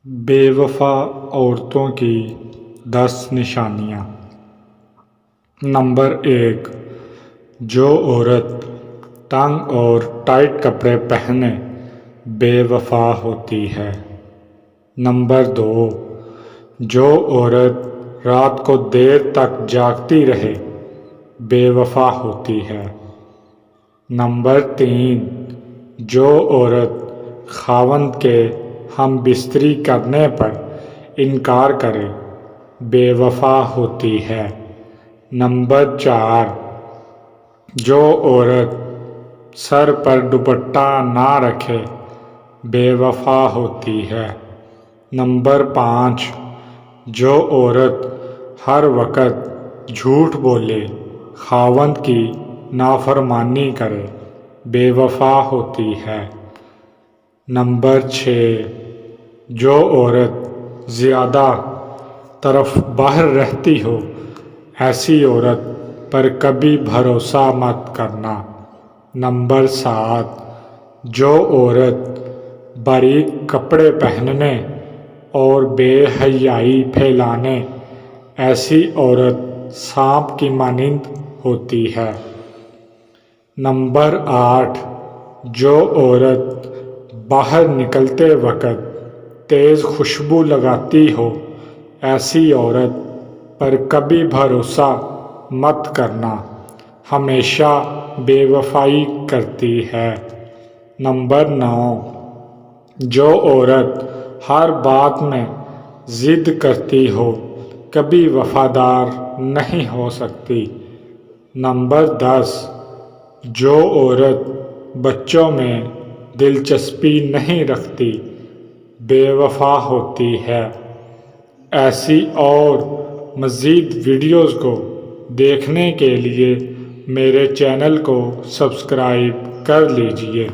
بے وفا عورتوں کی 10 نشانیاں۔ نمبر 1، جو عورت تنگ اور ٹائٹ کپڑے پہنے بے وفا ہوتی ہے۔ نمبر 2، جو عورت رات کو دیر تک جاگتی رہے بے وفا ہوتی ہے۔ نمبر 3، جو عورت خاوند کے ہم بستری کرنے پر انکار کرے بے وفا ہوتی ہے۔ نمبر 4، جو عورت سر پر دوپٹہ نہ رکھے بے وفا ہوتی ہے۔ نمبر 5، جو عورت ہر وقت جھوٹ بولے خاوند کی نافرمانی کرے بے وفا ہوتی ہے۔ نمبر 6، جو عورت زیادہ طرف باہر رہتی ہو ایسی عورت پر کبھی بھروسہ مت کرنا۔ نمبر 7، جو عورت باریک کپڑے پہننے اور بے حیائی پھیلانے ایسی عورت سانپ کی مانند ہوتی ہے۔ نمبر 8، جو عورت باہر نکلتے وقت تیز خوشبو لگاتی ہو ایسی عورت پر کبھی بھروسہ مت کرنا، ہمیشہ بے وفائی کرتی ہے۔ نمبر 9، جو عورت ہر بات میں ضد کرتی ہو کبھی وفادار نہیں ہو سکتی۔ نمبر 10، جو عورت بچوں میں دلچسپی نہیں رکھتی بے وفا ہوتی ہے۔ ایسی اور مزید ویڈیوز کو دیکھنے کے لیے میرے چینل کو سبسکرائب کر لیجیے۔